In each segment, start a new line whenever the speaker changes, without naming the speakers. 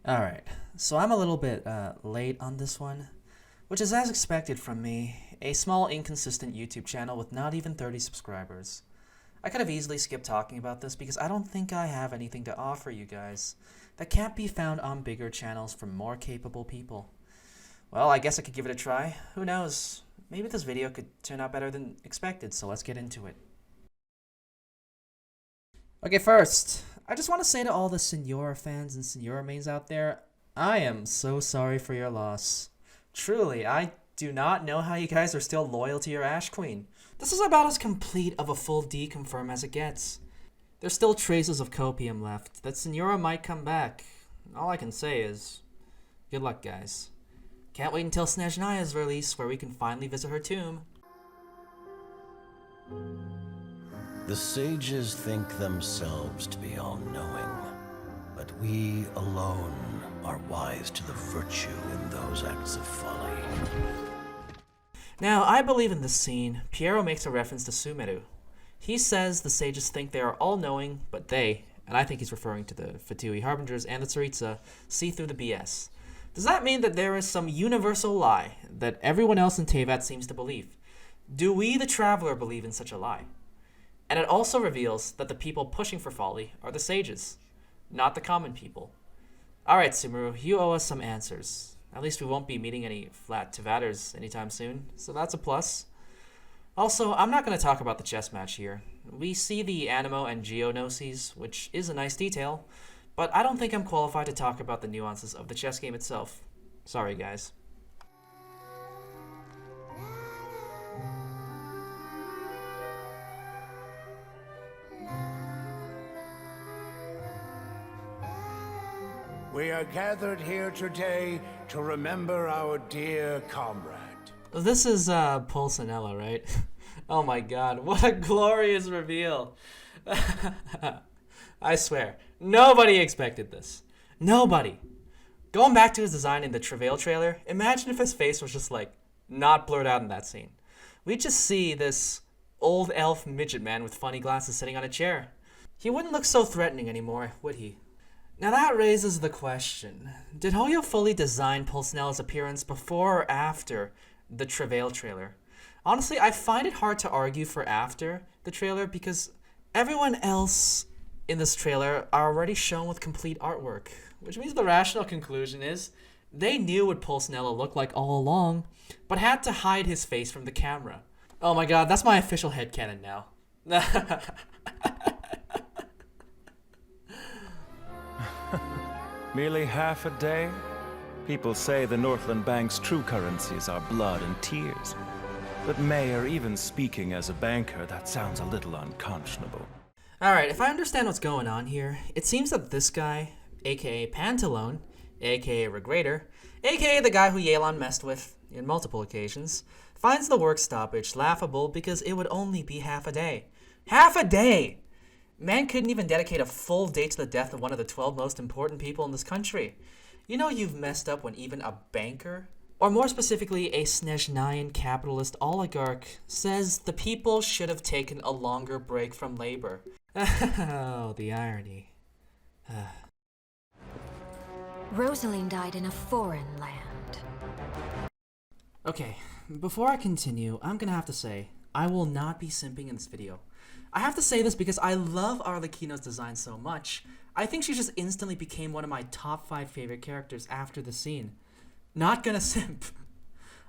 Alright, so I'm a little bit late on this one, which is as expected from me, a small inconsistent YouTube channel with not even 30 subscribers. I could have easily skipped talking about this because I don't think I have anything to offer you guys that can't be found on bigger channels from more capable people. Well, I guess I could give it a try. Who knows? Maybe this video could turn out better than expected, so let's get into it. Okay, first, I just want to say to all the Senora fans and Senora mains out there, I am so sorry for your loss. Truly, I do not know how you guys are still loyal to your Ash Queen. This is about as complete of a full deconfirm as it gets. There's still traces of copium left, that Senora might come back. All I can say is, good luck guys. Can't wait until Snezhnaya's release where we can finally visit her tomb.
The sages think themselves to be all-knowing, but we alone are wise to the virtue in those acts of folly.
Now, I believe in this scene, Pierrot makes a reference to Sumeru. He says the sages think they are all-knowing, but they, and I think he's referring to the Fatui Harbingers and the Tsaritsa, see through the BS. Does that mean that there is some universal lie that everyone else in Teyvat seems to believe? Do we, the Traveler, believe in such a lie? And it also reveals that the people pushing for folly are the sages, not the common people. Alright, Sumeru, you owe us some answers. At least we won't be meeting any flat Tevaters anytime soon, so that's a plus. Also, I'm not going to talk about the chess match here. We see the Animo and Geonoses, which is a nice detail, but I don't think I'm qualified to talk about the nuances of the chess game itself. Sorry, guys.
We are gathered here today to remember our dear comrade.
This is Pulsinella, right? Oh my god, what a glorious reveal. I swear, nobody expected this. Nobody. Going back to his design in the Travail trailer, imagine if his face was just like, not blurred out in that scene. We just see this old elf midget man with funny glasses sitting on a chair. He wouldn't look so threatening anymore, would he? Now that raises the question, did Hoyo fully design Pulsinella's appearance before or after the Travail trailer? Honestly, I find it hard to argue for after the trailer because everyone else in this trailer are already shown with complete artwork, which means the rational conclusion is they knew what Pulsinella looked like all along, but had to hide his face from the camera. Oh my god, that's my official headcanon now.
Merely half a day? People say the Northland Bank's true currencies are blood and tears. But Mayor, even speaking as a banker, that sounds a little unconscionable.
Alright, if I understand what's going on here, it seems that this guy, aka Pantalone, aka Regrator, aka the guy who Yelan messed with in multiple occasions, finds the work stoppage laughable because it would only be half a day. Half a day! Man couldn't even dedicate a full day to the death of one of the 12 most important people in this country. You know you've messed up when even a banker, or more specifically a Snezhnayan capitalist oligarch, says the people should have taken a longer break from labor. Oh, the irony.
Rosaline died in a foreign land.
Okay, before I continue, I'm gonna have to say, I will not be simping in this video. I have to say this because I love Alaquino's design so much. I think she just instantly became one of my top 5 favorite characters after the scene. Not gonna simp.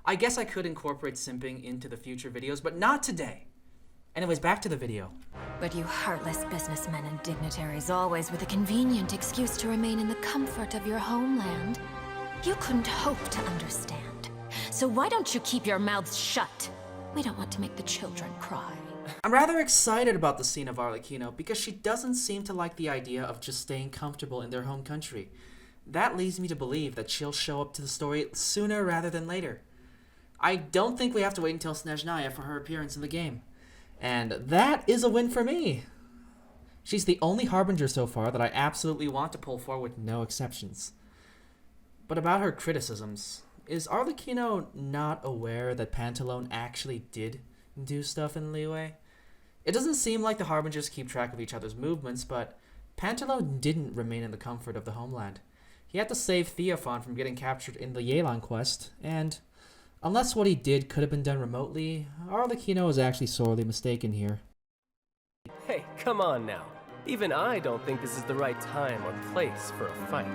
I guess I could incorporate simping into the future videos, but not today. Anyways, back to the video.
But you heartless businessmen and dignitaries always with a convenient excuse to remain in the comfort of your homeland. You couldn't hope to understand. So why don't you keep your mouths shut? We don't want to make the children cry.
I'm rather excited about the scene of Alaquino because she doesn't seem to like the idea of just staying comfortable in their home country. That leads me to believe that she'll show up to the story sooner rather than later. I don't think we have to wait until Snezhnaya for her appearance in the game. And that is a win for me. She's the only Harbinger so far that I absolutely want to pull for with no exceptions. But about her criticisms, is Alaquino not aware that Pantalone actually did do stuff in Liyue? It doesn't seem like the Harbingers keep track of each other's movements, but Pantalone didn't remain in the comfort of the homeland. He had to save Theophan from getting captured in the Yelan quest, and unless what he did could have been done remotely, Alaquino is actually sorely mistaken here.
Hey, come on now. Even I don't think this is the right time or place for a fight.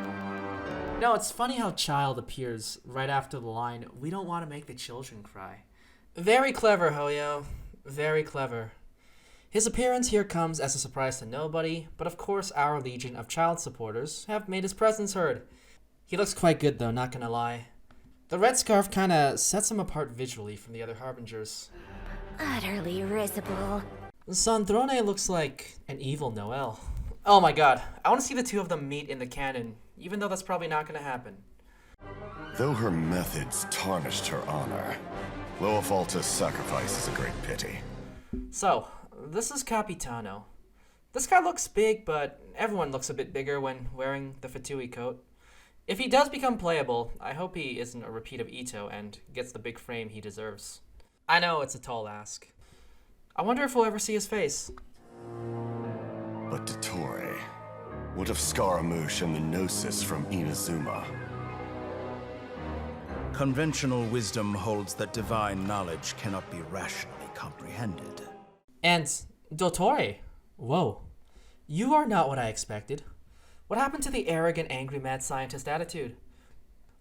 No, it's funny how Child appears right after the line, "We don't want to make the children cry." Very clever, Hoyo. Very clever. His appearance here comes as a surprise to nobody, but of course our legion of Child supporters have made his presence heard. He looks quite good though, not gonna lie. The red scarf kinda sets him apart visually from the other Harbingers.
Utterly risible.
Sandrone looks like an evil Noelle. Oh my god, I want to see the two of them meet in the canon, even though that's probably not gonna happen.
Though her methods tarnished her honor, Loafalta's sacrifice is a great pity.
So, this is Capitano. This guy looks big, but everyone looks a bit bigger when wearing the Fatui coat. If he does become playable, I hope he isn't a repeat of Ito and gets the big frame he deserves. I know it's a tall ask. I wonder if we'll ever see his face.
But Dottore, what of Scaramouche and the Gnosis from Inazuma?
Conventional wisdom holds that divine knowledge cannot be rationally comprehended.
And Dottore, whoa, you are not what I expected. What happened to the arrogant, angry, mad scientist attitude?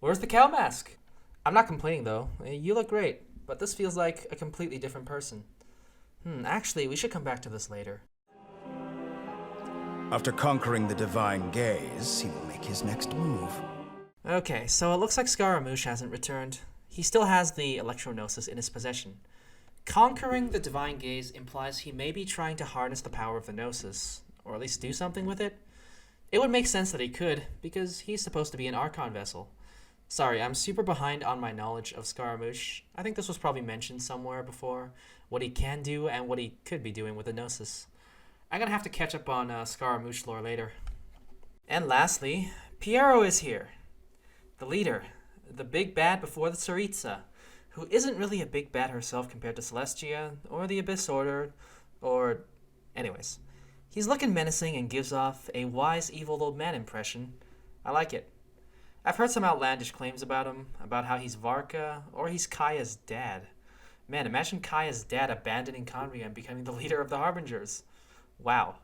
Where's the cow mask? I'm not complaining though. You look great, but this feels like a completely different person. Actually, we should come back to this later.
After conquering the divine gaze, he will make his next move.
Okay, so it looks like Scaramouche hasn't returned. He still has the Electro-Gnosis in his possession. Conquering the divine gaze implies he may be trying to harness the power of the Gnosis, or at least do something with it. It would make sense that he could, because he's supposed to be an Archon vessel. Sorry, I'm super behind on my knowledge of Scaramouche. I think this was probably mentioned somewhere before, what he can do and what he could be doing with the Gnosis. I'm gonna have to catch up on Scaramouche lore later. And lastly, Pierrot is here. The leader, the big bad before the Tsaritsa, who isn't really a big bad herself compared to Celestia, or the Abyss Order, or... anyways. He's looking menacing and gives off a wise, evil old man impression. I like it. I've heard some outlandish claims about him, about how he's Varka, or he's Kaya's dad. Man, imagine Kaya's dad abandoning Conria and becoming the leader of the Harbingers. Wow.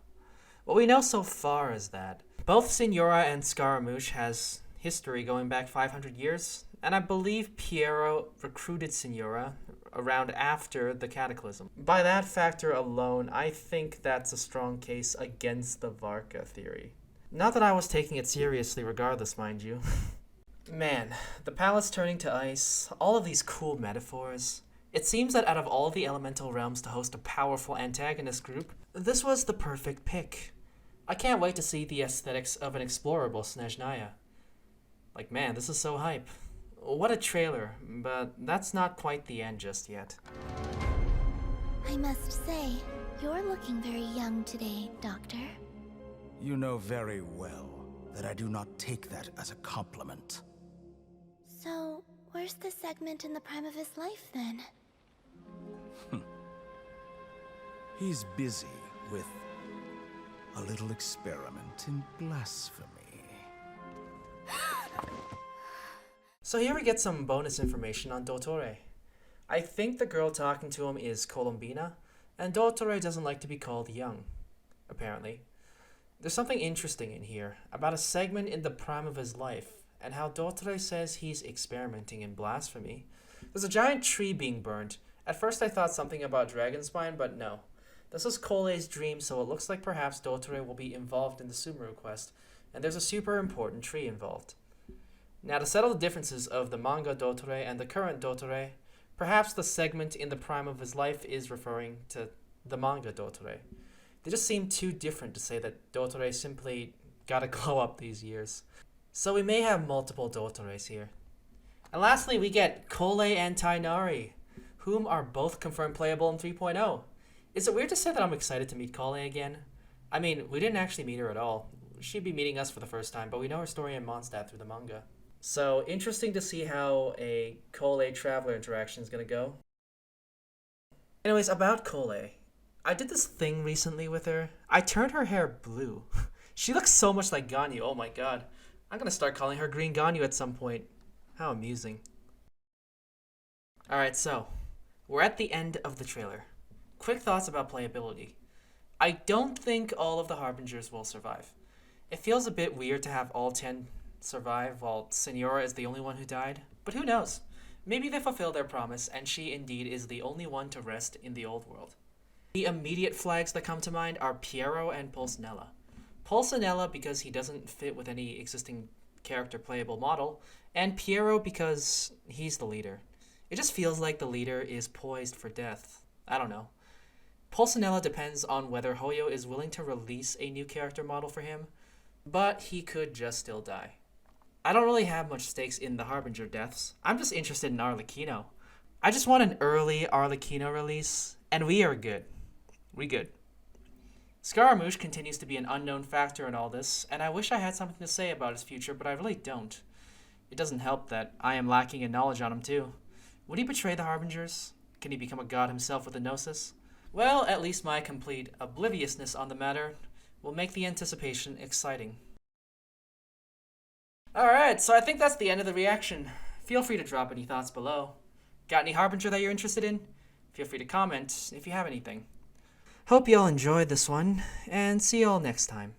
What we know so far is that both Senora and Scaramouche has history going back 500 years, and I believe Pierrot recruited Senora around after the Cataclysm. By that factor alone, I think that's a strong case against the Varka theory. Not that I was taking it seriously regardless, mind you. Man, the palace turning to ice, all of these cool metaphors. It seems that out of all the elemental realms to host a powerful antagonist group, this was the perfect pick. I can't wait to see the aesthetics of an explorable Snezhnaya. Like, man, this is so hype. What a trailer, but that's not quite the end just yet.
I must say, you're looking very young today, Doctor.
You know very well that I do not take that as a compliment.
So, where's the segment in the prime of his life, then?
He's busy with a little experiment in blasphemy.
So here we get some bonus information on Dottore. I think the girl talking to him is Colombina, and Dottore doesn't like to be called young, apparently. There's something interesting in here about a segment in the prime of his life, and how Dottore says he's experimenting in blasphemy. There's a giant tree being burned. At first I thought something about Dragonspine, but no. This is Cole's dream, so it looks like perhaps Dottore will be involved in the Sumeru quest, and there's a super important tree involved. Now, to settle the differences of the manga Dottore and the current Dottore, perhaps the segment in the prime of his life is referring to the manga Dottore. They just seem too different to say that Dottore simply got a glow up these years. So we may have multiple Dottores here. And lastly, we get Cole and Tainari, whom are both confirmed playable in 3.0. Is it weird to say that I'm excited to meet Cole again? I mean, we didn't actually meet her at all. She'd be meeting us for the first time, but we know her story in Mondstadt through the manga. So, interesting to see how a Cole Traveler interaction is going to go. Anyways, about Cole. I did this thing recently with her. I turned her hair blue. She looks so much like Ganyu, oh my god. I'm gonna start calling her Green Ganyu at some point. How amusing. Alright, so, we're at the end of the trailer. Quick thoughts about playability. I don't think all of the Harbingers will survive. It feels a bit weird to have all 10 survive while Senora is the only one who died, but who knows? Maybe they fulfill their promise and she indeed is the only one to rest in the old world. The immediate flags that come to mind are Pierrot and Pulsinella. Pulsinella because he doesn't fit with any existing character playable model, and Pierrot because he's the leader. It just feels like the leader is poised for death. I don't know. Pulsinella depends on whether Hoyo is willing to release a new character model for him, but he could just still die. I don't really have much stakes in the Harbinger deaths. I'm just interested in Alaquino. I just want an early Alaquino release, and we are good. We good. Scaramouche continues to be an unknown factor in all this, and I wish I had something to say about his future, but I really don't. It doesn't help that I am lacking in knowledge on him too. Would he betray the Harbingers? Can he become a god himself with a gnosis? Well, at least my complete obliviousness on the matter will make the anticipation exciting. Alright, so I think that's the end of the reaction. Feel free to drop any thoughts below. Got any Harbinger that you're interested in? Feel free to comment if you have anything. Hope y'all enjoyed this one, and see y'all next time.